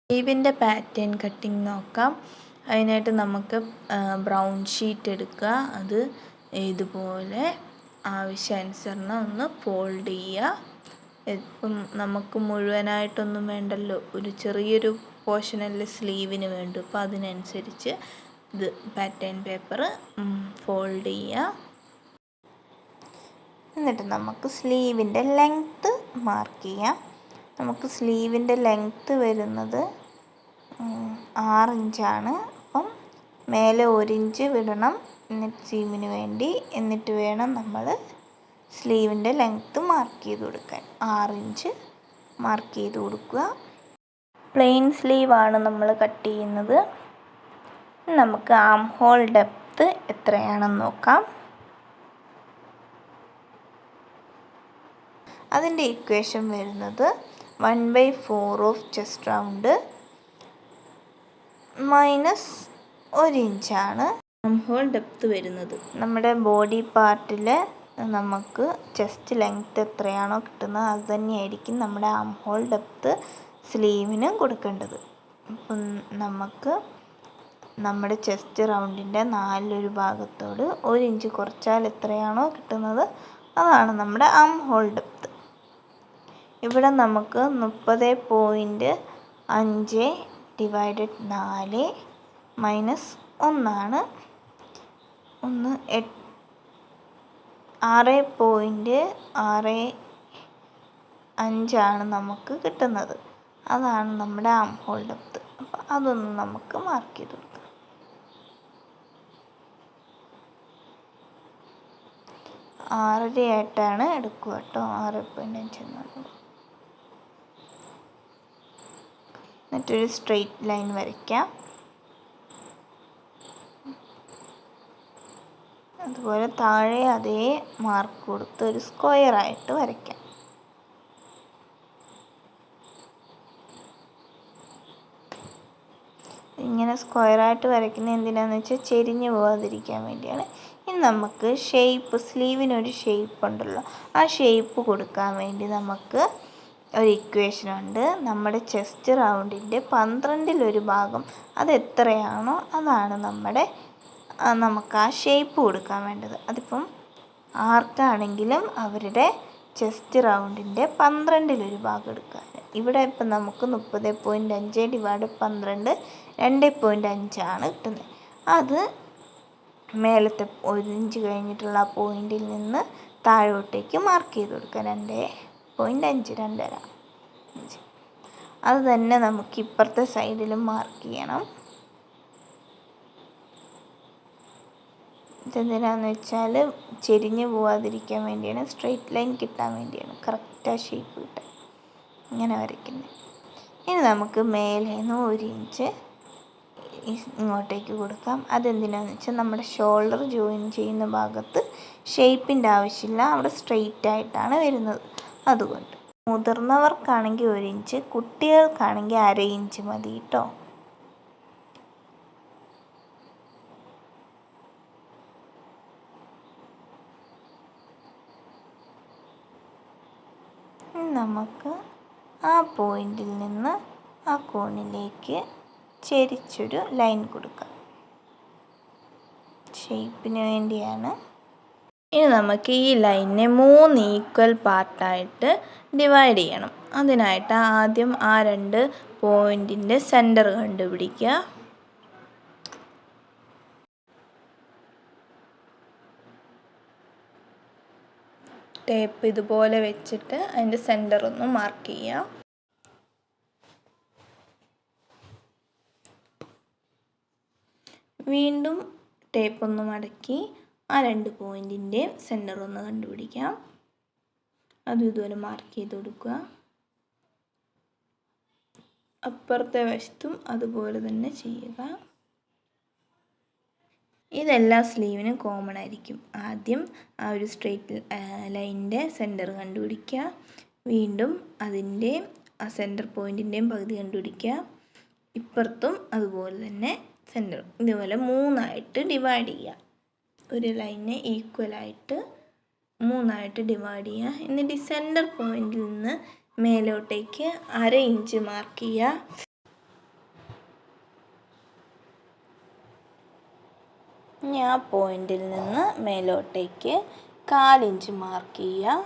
സ്ലീവിൻ്റെ pattern cutting നോക്കാം. അതിനായിട്ട് നമുക്ക് ബ്രൗൺ ഷീറ്റ് എടുക്കുക. അത് ഇതുപോലെ ആവശ്യാനുസരണം ഒന്ന് ഫോൾഡ് ചെയ്യുക. ഇപ്പം നമുക്ക് മുഴുവനായിട്ടൊന്നും വേണ്ടല്ലോ, ഒരു ചെറിയൊരു പോർഷനല്ലേ സ്ലീവിന് വേണ്ടു. അപ്പോൾ അതിനനുസരിച്ച് ഇത് പാറ്റേൺ പേപ്പർ ഫോൾഡ് ചെയ്യുക. എന്നിട്ട് നമുക്ക് സ്ലീവിൻ്റെ ലെങ്ത്ത് മാർക്ക് ചെയ്യാം. നമുക്ക് സ്ലീവിൻ്റെ ലെങ്ത്ത് വരുന്നത് 6 ഇഞ്ചാണ്. അപ്പം മേലെ 1 ഇഞ്ച് വിടണം എന്നിട്ട് സീമിന് വേണ്ടി. എന്നിട്ട് വേണം നമ്മൾ സ്ലീവിൻ്റെ ലെങ്ത്ത് മാർക്ക് ചെയ്ത് കൊടുക്കാൻ. 6 ഇഞ്ച് മാർക്ക് ചെയ്ത് കൊടുക്കുക. പ്ലെയിൻ സ്ലീവാണ് നമ്മൾ കട്ട് ചെയ്യുന്നത്. നമുക്ക് ആം ഹോൾ ഡെപ്ത്ത് എത്രയാണെന്ന് നോക്കാം. അതിൻ്റെ ഇക്വേഷൻ വരുന്നത് 1/4 ഓഫ് ചെസ്റ്റ് റൗണ്ട് മൈനസ് 1 ഇഞ്ചാണ് ആം ഹോൾ ഡെപ്ത്ത് വരുന്നത്. നമ്മുടെ ബോഡി പാർട്ടിൽ നമുക്ക് ചെസ്റ്റ് ലെങ്ത്ത് എത്രയാണോ കിട്ടുന്നത് അത് തന്നെയായിരിക്കും നമ്മുടെ ആം ഹോൾ ഡെപ്ത്ത് സ്ലീവിന് കൊടുക്കേണ്ടത്. അപ്പം നമുക്ക് നമ്മുടെ ചെസ്റ്റ് റൗണ്ടിൻ്റെ 4 ഭാഗത്തോട് 1 ഇഞ്ച് കുറച്ചാൽ എത്രയാണോ കിട്ടുന്നത് അതാണ് നമ്മുടെ ആം ഹോൾ ഡെപ്ത്ത്. ഇവിടെ നമുക്ക് 30.5 ഡിവൈഡഡ് 4 മൈനസ് 1 6.65 നമുക്ക് കിട്ടുന്നത്. അതാണ് നമ്മുടെ ആം ഹോൾ ഡെപ്ത്ത്. അപ്പോൾ അതൊന്ന് നമുക്ക് മാർക്ക് ചെയ്ത് കൊടുക്കാം. 6.5 എടുക്കുക കേട്ടോ. 6.5 എന്നിട്ടൊരു സ്ട്രെയിറ്റ് ലൈൻ വരയ്ക്കാം. അതുപോലെ താഴെ അതേ മാർക്ക് കൊടുത്ത് ഒരു സ്ക്വയറായിട്ട് വരയ്ക്കാം. ഇങ്ങനെ സ്ക്വയറായിട്ട് വരയ്ക്കുന്നത് എന്തിനാണെന്ന് വെച്ചാൽ ചെരിഞ്ഞ് പോകാതിരിക്കാൻ വേണ്ടിയാണ്. ഇനി നമുക്ക് ഷേപ്പ്, സ്ലീവിനൊരു ഷേപ്പ് ഉണ്ടല്ലോ, ആ ഷേപ്പ് കൊടുക്കാൻ വേണ്ടി നമുക്ക് ഒരു ഇക്വേഷനുണ്ട്. നമ്മുടെ ചെസ്റ്റ് റൗണ്ടിൻ്റെ 12 ഭാഗം അതെത്രയാണോ അതാണ് നമുക്ക് ആ ഷേപ്പ് കൊടുക്കാൻ വേണ്ടത്. അതിപ്പം ആർക്കാണെങ്കിലും അവരുടെ ചെസ്റ്റ് റൗണ്ടിൻ്റെ 12 ഭാഗം എടുക്കുക. ഇവിടെ ഇപ്പം നമുക്ക് 30.5 ഡിവൈഡ് 12 2.5 കിട്ടുന്നത്. അത് മേലത്തെ 1 ഇഞ്ച് കഴിഞ്ഞിട്ടുള്ള ആ പോയിന്റിൽ നിന്ന് താഴോട്ടേക്ക് മാർക്ക് ചെയ്ത് കൊടുക്കുക. 2.5 2.5 ഇഞ്ച്. അത് തന്നെ നമുക്ക് ഇപ്പുറത്തെ സൈഡിലും മാർക്ക് ചെയ്യണം. ഇതെന്തിനാന്ന് വെച്ചാൽ ചെരിഞ്ഞ് പോവാതിരിക്കാൻ വേണ്ടിയാണ്, സ്ട്രെയിറ്റ് ലൈൻ കിട്ടാൻ വേണ്ടിയാണ്, കറക്റ്റ് ആ ഷേപ്പ് കിട്ടാൻ. ഇങ്ങനെ വരയ്ക്കുന്നത്. ഇനി നമുക്ക് മേലേന്ന് 1 ഇഞ്ച് ഇങ്ങോട്ടേക്ക് കൊടുക്കാം. അതെന്തിനാന്ന് വെച്ചാൽ നമ്മുടെ ഷോൾഡർ ജോയിൻ ചെയ്യുന്ന ഭാഗത്ത് ഷേപ്പിൻ്റെ ആവശ്യമില്ല, അവിടെ സ്ട്രെയിറ്റ് ആയിട്ടാണ് വരുന്നത്. അതുകൊണ്ട് മുതിർന്നവർക്കാണെങ്കിൽ 1 ഇഞ്ച്, കുട്ടികൾക്കാണെങ്കിൽ 1/2 ഇഞ്ച് മതി കേട്ടോ. നമുക്ക് ആ പോയിന്റിൽ നിന്ന് ആ കോണിലേക്ക് ചെരിച്ചൊരു ലൈൻ കൊടുക്കാം. ഷേപ്പിന് വേണ്ടിയാണ്. ഇനി നമുക്ക് ഈ ലൈനിനെ 3 ഈക്വൽ പാർട്ടായിട്ട് ഡിവൈഡ് ചെയ്യണം. അതിനായിട്ട് ആദ്യം ആ 2 പോയിൻറ്റിൻ്റെ സെൻറ്റർ കണ്ടുപിടിക്കുക. ടേപ്പ് ഇതുപോലെ വെച്ചിട്ട് അതിൻ്റെ സെൻറ്റർ ഒന്ന് മാർക്ക് ചെയ്യുക. വീണ്ടും ടേപ്പ് ഒന്ന് മടക്കി ആ 2 പോയിൻറ്റിൻ്റെ സെൻറ്റർ ഒന്ന് കണ്ടുപിടിക്കാം. അതും ഇതുപോലെ മാർക്ക് ചെയ്ത് കൊടുക്കുക. അപ്പുറത്തെ വശത്തും അതുപോലെ തന്നെ ചെയ്യുക. ഇതെല്ലാ സ്ലീവിനും കോമൺ ആയിരിക്കും. ആദ്യം ആ ഒരു സ്ട്രെയിറ്റ് ലൈനിൻ്റെ സെൻറ്റർ കണ്ടുപിടിക്കുക. വീണ്ടും അതിൻ്റെ ആ സെൻറ്റർ പോയിൻറ്റിൻ്റെയും പകുതി കണ്ടുപിടിക്കുക. ഇപ്പുറത്തും അതുപോലെ തന്നെ സെൻറ്റർ. ഇതുപോലെ 3 ഡിവൈഡ് ചെയ്യുക. ഒരു ലൈനെ ഈക്വലായിട്ട് 3 ഡിവൈഡ് ചെയ്യുക. എന്നിട്ട് സെൻറ്റർ പോയിൻറ്റിൽ നിന്ന് മേലോട്ടേക്ക് 1/2 ഇഞ്ച് മാർക്ക് ചെയ്യുക. ഇനി ആ പോയിന്റിൽ നിന്ന് മേലോട്ടേക്ക് 1/4 ഇഞ്ച് മാർക്ക് ചെയ്യുക.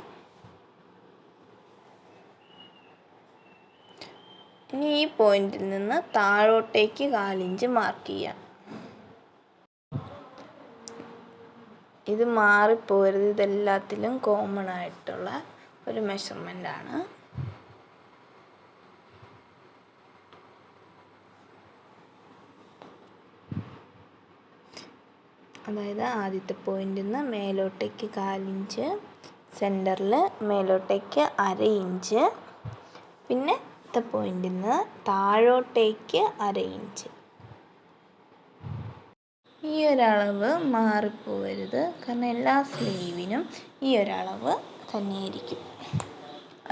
ഇനി ഈ പോയിന്റിൽ നിന്ന് താഴോട്ടേക്ക് 1/4 ഇഞ്ച് മാർക്ക് ചെയ്യുക. ഇത് മാറിപ്പോരുത്, ഇതെല്ലാത്തിലും കോമൺ ആയിട്ടുള്ള ഒരു മെഷർമെൻ്റാണ്. അതായത് ആദ്യത്തെ പോയിന്റിൽ നിന്ന് മേലോട്ടേക്ക് 1/4 ഇഞ്ച്, സെൻറ്ററിൽ മേലോട്ടേക്ക് 1/2 ഇഞ്ച്, പിന്നെ പോയിന്റിൽ നിന്ന് താഴോട്ടേക്ക് 1/2 ഇഞ്ച്. ഈ ഒരളവ് മാറിപ്പോവരുത്, കാരണം എല്ലാ സ്ലീവിനും ഈ ഒരളവ് തന്നെയായിരിക്കും.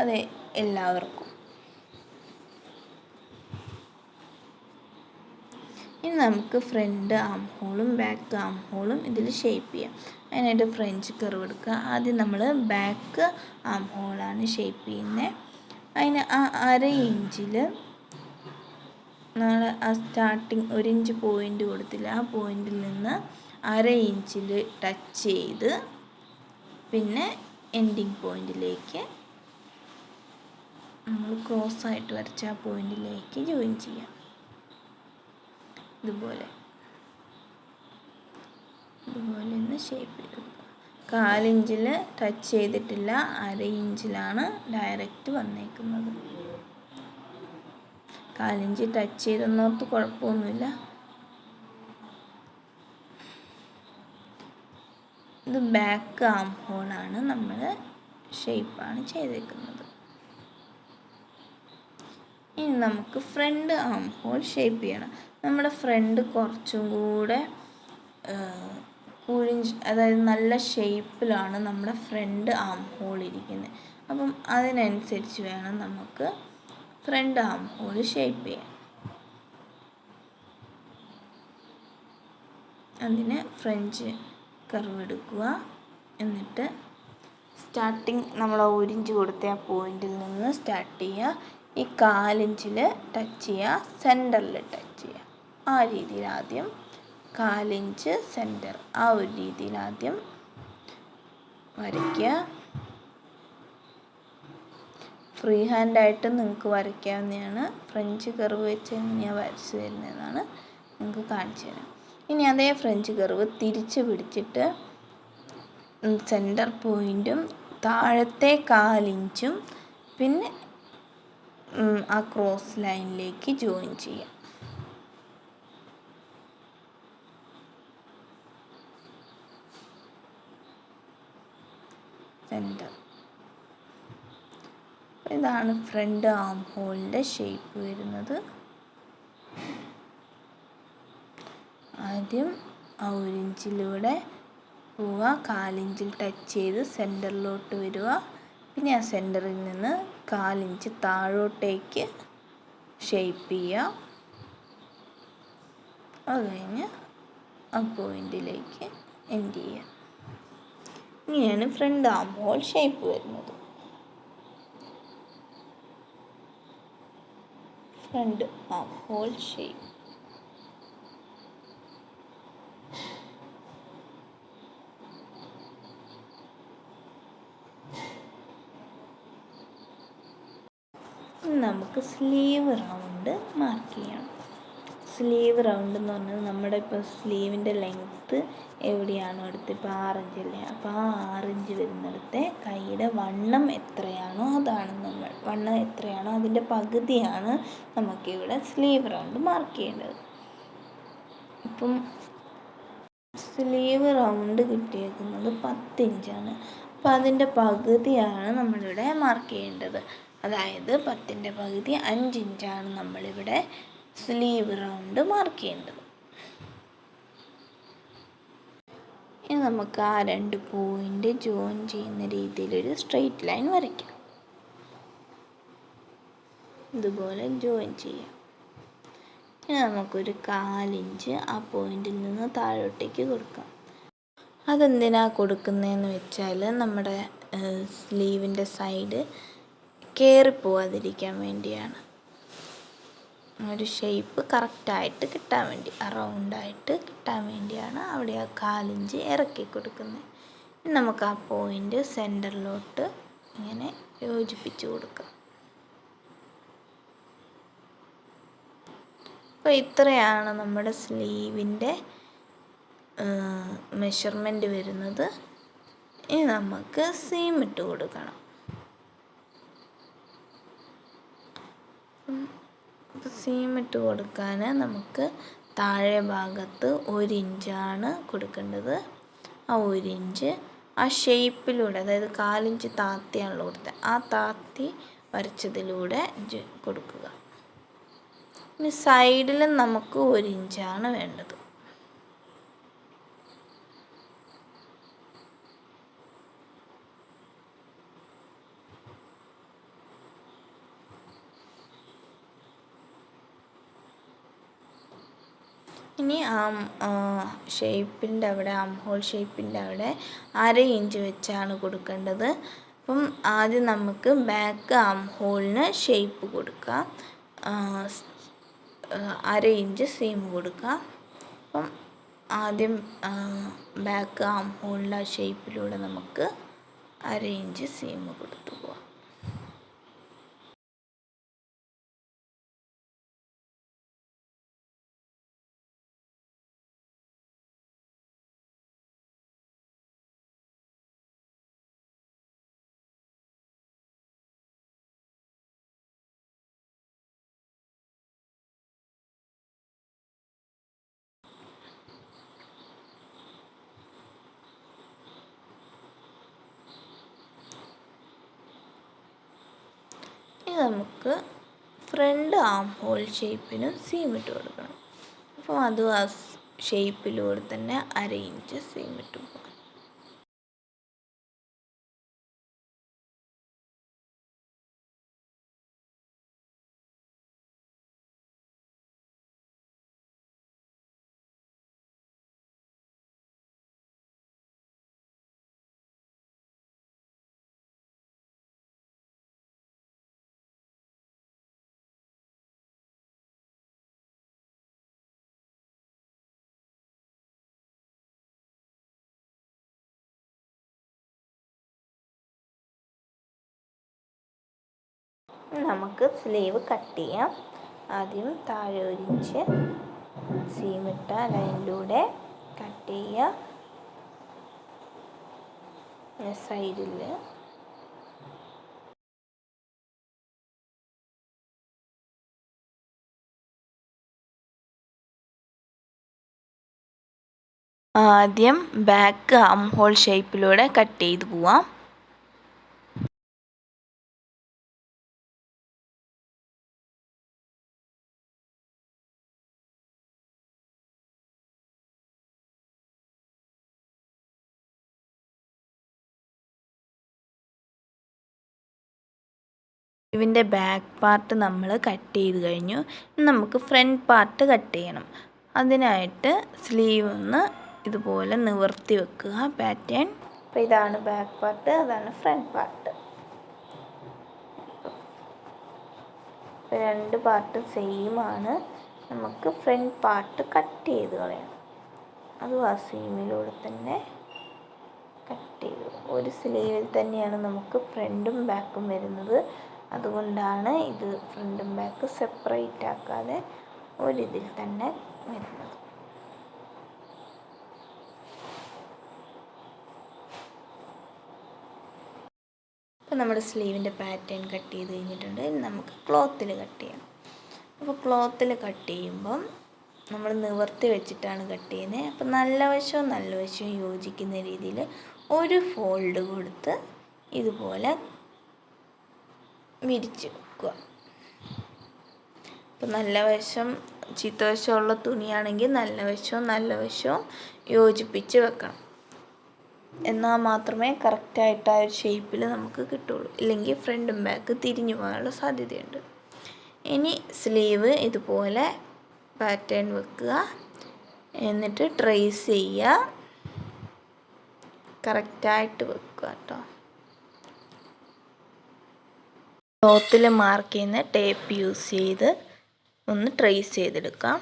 അതെ, എല്ലാവർക്കും. ഇനി നമുക്ക് ഫ്രണ്ട് ആം ഹോളും ബാക്ക് ആം ഹോളും ഇതിൽ ഷേപ്പ് ചെയ്യാം. അതിനായിട്ട് ഫ്രഞ്ച് കർവ് എടുക്കുക. ആദ്യം നമ്മൾ ബാക്ക് ആം ഹോളാണ് ഷേപ്പ് ചെയ്യുന്നത്. അതിന് ആ 1/2 ഇഞ്ചിൽ നമ്മൾ ആ സ്റ്റാർട്ടിങ് 1 ഇഞ്ച് പോയിൻ്റ് കൊടുത്തില്ല, ആ പോയിന്റിൽ നിന്ന് 1/2 ഇഞ്ചിൽ ടച്ച് ചെയ്ത് പിന്നെ എൻഡിങ് പോയിന്റിലേക്ക് നമ്മൾ ക്രോസ് ആയിട്ട് വരച്ച ആ പോയിന്റിലേക്ക് ജോയിൻ ചെയ്യാം. ഇതുപോലെ ഒന്ന് ഷേപ്പ് ചെയ്തെടുക്കുക. 1/4 ഇഞ്ചിൽ ടച്ച് ചെയ്തിട്ടില്ല, 1/2 ഇഞ്ചിലാണ് ഡയറക്റ്റ് വന്നേക്കുന്നത്. 1/4 ഇഞ്ച് ടച്ച് ചെയ്തെന്നോർത്ത് കുഴപ്പമൊന്നുമില്ല. ഇത് ബാക്ക് ആം ഹോളാണ്, നമ്മൾ ഷേപ്പാണ് ചെയ്തേക്കുന്നത്. ഇനി നമുക്ക് ഫ്രണ്ട് ആം ഹോൾ ഷേപ്പ് ചെയ്യണം. നമ്മുടെ ഫ്രണ്ട് കുറച്ചും കൂടെ അതായത് നല്ല ഷേപ്പിലാണ് നമ്മുടെ ഫ്രണ്ട് ആം ഹോൾ ഇരിക്കുന്നത്. അപ്പം അതിനനുസരിച്ച് വേണം നമുക്ക് ഫ്രണ്ട് ആം ഹോൾ ഷേപ്പ് ചെയ്യാൻ. അതിന് ഫ്രഞ്ച് കർവ് എടുക്കുക. എന്നിട്ട് സ്റ്റാർട്ടിങ് നമ്മൾ 1 ഇഞ്ച് കൊടുത്ത ആ പോയിന്റിൽ നിന്ന് സ്റ്റാർട്ട് ചെയ്യുക. ഈ 1/4 ഇഞ്ചിൽ ടച്ച് ചെയ്യുക, സെൻറ്ററിൽ ടച്ച് ചെയ്യുക. ആ രീതിയിൽ ആദ്യം 1/4 ഇഞ്ച് സെൻറ്റർ, ആ ഒരു രീതിയിൽ ആദ്യം വരയ്ക്കുക. ഫ്രീ ഹാൻഡായിട്ട് നിങ്ങൾക്ക് വരയ്ക്കാവുന്നതാണ്. ഫ്രഞ്ച് കർവ് വെച്ച് എങ്ങനെയാണ് വരച്ച് തരുന്നതെന്നാണ് നിങ്ങൾക്ക് കാണിച്ചു തരാം. ഇനി അതേ ഫ്രഞ്ച് കർവ് തിരിച്ച് പിടിച്ചിട്ട് സെൻറ്റർ പോയിൻറ്റും താഴത്തെ 1/4 ഇഞ്ചും പിന്നെ ആ ക്രോസ് ലൈനിലേക്ക് ജോയിൻ ചെയ്യാം. സെൻറ്റർ. ഇതാണ് ഫ്രണ്ട് ആം ഹോളിൻ്റെ ഷേപ്പ് വരുന്നത്. ആദ്യം ആ 1 ഇഞ്ചിലൂടെ പോവുക, 1/4 ഇഞ്ചിൽ ടച്ച് ചെയ്ത് സെൻറ്ററിലോട്ട് വരിക. പിന്നെ ആ സെൻറ്ററിൽ നിന്ന് 1/4 ഇഞ്ച് താഴോട്ടേക്ക് ഷേപ്പ് ചെയ്യുക. അത് കഴിഞ്ഞ് ആ പോയിന്റിലേക്ക് എൻഡ് ചെയ്യുക. ഇങ്ങനെയാണ് ഫ്രണ്ട് ആം ഹോൾ ഷേപ്പ് വരുന്നത്. Front arm hole shape. നമുക്ക് സ്ലീവ് റൗണ്ട് മാർക്ക് ചെയ്യണം. സ്ലീവ് റൗണ്ട് എന്ന് പറഞ്ഞാൽ നമ്മുടെ ഇപ്പോൾ സ്ലീവിൻ്റെ ലെങ്ത്ത് എവിടെയാണോ എടുത്ത്, ഇപ്പോൾ 6 ഇഞ്ചല്ലേ, അപ്പോൾ ആ 6 ഇഞ്ച് വരുന്നിടത്തെ കൈയുടെ വണ്ണം എത്രയാണോ അതാണ് വണ്ണം എത്രയാണോ അതിൻ്റെ പകുതിയാണ് നമുക്കിവിടെ സ്ലീവ് റൗണ്ട് മാർക്ക് ചെയ്യേണ്ടത്. ഇപ്പം സ്ലീവ് റൗണ്ട് കിട്ടിയേക്കുന്നത് 10 ഇഞ്ചാണ്. അപ്പോൾ അതിൻ്റെ പകുതിയാണ് നമ്മളിവിടെ മാർക്ക് ചെയ്യേണ്ടത്. അതായത് 10ൻ്റെ പകുതി 5 ഇഞ്ചാണ് നമ്മളിവിടെ സ്ലീവ് റൗണ്ട് മാർക്ക് ചെയ്യേണ്ടത്. ഇനി നമുക്ക് ആ 2 പോയിൻ്റ് ജോയിൻ ചെയ്യുന്ന രീതിയിലൊരു സ്ട്രെയിറ്റ് ലൈൻ വരയ്ക്കാം. ഇതുപോലെ ജോയിൻ ചെയ്യാം. ഇനി നമുക്കൊരു 1/4 ഇഞ്ച് ആ പോയിന്റിൽ നിന്ന് താഴോട്ടേക്ക് കൊടുക്കാം. അതെന്തിനാണ് കൊടുക്കുന്നതെന്ന് വെച്ചാൽ നമ്മുടെ സ്ലീവിൻ്റെ സൈഡ് കയറിപ്പോവാതിരിക്കാൻ വേണ്ടിയാണ്. ഒരു ഷേപ്പ് കറക്റ്റായിട്ട് കിട്ടാൻ വേണ്ടി, റൗണ്ടായിട്ട് കിട്ടാൻ വേണ്ടിയാണ് അവിടെ ആ 1/4 ഇഞ്ച് ഇറക്കി കൊടുക്കുന്നത്. നമുക്ക് ആ പോയിൻ്റ് സെൻറ്ററിലോട്ട് ഇങ്ങനെ യോജിപ്പിച്ച് കൊടുക്കാം. അപ്പോൾ ഇത്രയാണ് നമ്മുടെ സ്ലീവിൻ്റെ മെഷർമെൻറ്റ് വരുന്നത്. ഇനി നമുക്ക് സീം ഇട്ട് കൊടുക്കണം. അപ്പോൾ സീം ഇട്ട് കൊടുക്കാൻ നമുക്ക് താഴെ ഭാഗത്ത് 1 ഇഞ്ചാണ് കൊടുക്കേണ്ടത്. ആ 1 ഇഞ്ച് ആ ഷേപ്പിലൂടെ, അതായത് 1/4 ഇഞ്ച് താത്തിയാണല്ലോ കൊടുത്തത്, ആ താത്തി വരച്ചതിലൂടെ കൊടുക്കുക. ഇനി സൈഡിലും നമുക്ക് 1 ഇഞ്ചാണ് വേണ്ടത്. ഇനി ഷേപ്പിൻ്റെ അവിടെ, ഹോൾ ഷേപ്പിൻ്റെ അവിടെ 1/2 ഇഞ്ച് വെച്ചാണ് കൊടുക്കേണ്ടത്. അപ്പം ആദ്യം നമുക്ക് ബാക്ക് ഹോളിന് ഷേപ്പ് കൊടുക്കാം. 1/2 ഇഞ്ച് സീം കൊടുക്കാം. അപ്പം ആദ്യം ബാക്ക് ഹോളിൻ്റെ ഷേപ്പിലൂടെ നമുക്ക് 1/2 ഇഞ്ച് സീം കൊടുത്തു പോവാം. ഇനി നമുക്ക് ഫ്രണ്ട് ഹോൾ ഷേപ്പിനും സീം ഇട്ട് കൊടുക്കണം. അപ്പോൾ അതും ആ ഷേപ്പിലൂടെ തന്നെ 1/2 ഇഞ്ച് സീം ഇട്ട് പോകാം. നമുക്ക് സ്ലീവ് കട്ട് ചെയ്യാം. ആദ്യം താഴെ 1 ഇഞ്ച് സീമിട്ട ലൈനിലൂടെ കട്ട് ചെയ്യുക. സൈഡിൽ ആദ്യം ബാക്ക് ഹോൾ ഷേപ്പിലൂടെ കട്ട് ചെയ്ത് പോവാം. ഇതിൻ്റെ ബാക്ക് പാർട്ട് നമ്മൾ കട്ട് ചെയ്ത് കഴിഞ്ഞു. നമുക്ക് ഫ്രണ്ട് പാർട്ട് കട്ട് ചെയ്യണം. അതിനായിട്ട് സ്ലീവ് ഒന്ന് ഇതുപോലെ നിവർത്തി വെക്കുക പാറ്റേൺ. അപ്പോൾ ഇതാണ് ബാക്ക് പാർട്ട്, അതാണ് ഫ്രണ്ട് പാർട്ട്. ഇപ്പോൾ 2 പാർട്ടും സെയിം ആണ്. നമുക്ക് ഫ്രണ്ട് പാർട്ട് കട്ട് ചെയ്ത് കളയണം. അതും ആ സീമിലൂടെ തന്നെ കട്ട് ചെയ്തു. ഒരു സ്ലീവിൽ തന്നെയാണ് നമുക്ക് ഫ്രണ്ടും ബാക്കും വരുന്നത്. അതുകൊണ്ടാണ് ഇത് ഫ്രണ്ടും ബാക്ക് സെപ്പറേറ്റ് ആക്കാതെ ഒരിതിൽ തന്നെ വരുന്നത്. അപ്പോൾ നമ്മുടെ സ്ലീവിൻ്റെ പാറ്റേൺ കട്ട് ചെയ്ത് കഴിഞ്ഞിട്ടുണ്ട്. ഇനി നമുക്ക് ക്ലോത്തിൽ കട്ട് ചെയ്യണം. അപ്പോൾ ക്ലോത്തിൽ കട്ട് ചെയ്യുമ്പം നമ്മൾ നിവർത്തി വെച്ചിട്ടാണ് കട്ട് ചെയ്യുന്നത്. അപ്പോൾ നല്ല വശവും യോജിക്കുന്ന രീതിയിൽ ഒരു ഫോൾഡ് കൊടുത്ത് ഇതുപോലെ വിരിച്ച് വെക്കുക. അപ്പോൾ നല്ല വശം ചീത്ത വശമുള്ള തുണിയാണെങ്കിൽ നല്ല വശവും യോജിപ്പിച്ച് വെക്കണം. എന്നാൽ മാത്രമേ കറക്റ്റായിട്ട് ആ ഒരു ഷേപ്പിൽ നമുക്ക് കിട്ടുള്ളൂ. ഇല്ലെങ്കിൽ ഫ്രണ്ടും ബാക്ക് തിരിഞ്ഞു പോകാനുള്ള സാധ്യതയുണ്ട്. ഇനി സ്ലീവ് ഇതുപോലെ പാറ്റേൺ വെക്കുക. എന്നിട്ട് ട്രേസ് ചെയ്യുക. കറക്റ്റായിട്ട് വെക്കുക കേട്ടോ. ക്ലോത്തിൽ മാർക്ക് ചെയ്യുന്ന ടേപ്പ് യൂസ് ചെയ്ത് ഒന്ന് ട്രേസ് ചെയ്തെടുക്കാം.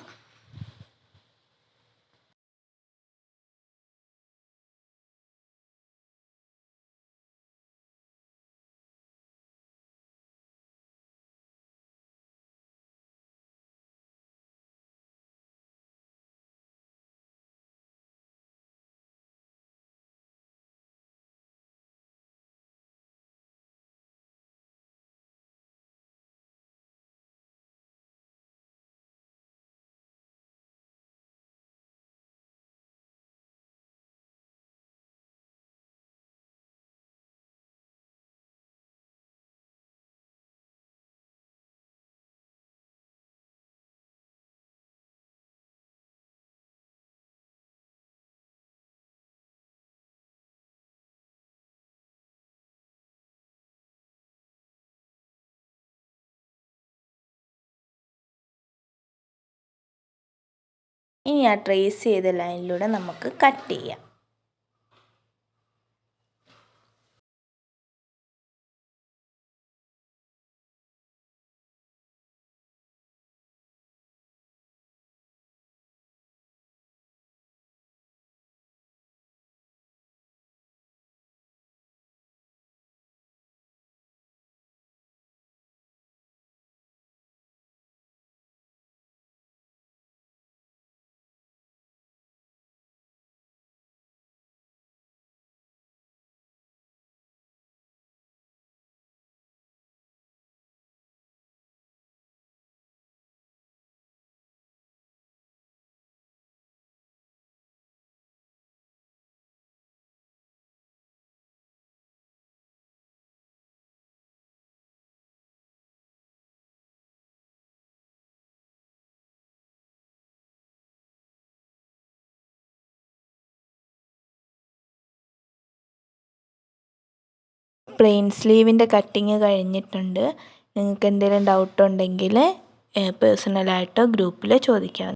ഇനി ആ ട്രേസ് ചെയ്ത ലൈനിലൂടെ നമുക്ക് കട്ട് ചെയ്യാം. പ്ലെയിൻ സ്ലീവിൻ്റെ കട്ടിങ് കഴിഞ്ഞിട്ടുണ്ട്. നിങ്ങൾക്ക് എന്തെങ്കിലും ഡൗട്ട് ഉണ്ടെങ്കിൽ പേഴ്സണലായിട്ടോ ഗ്രൂപ്പിലോ ചോദിക്കാം.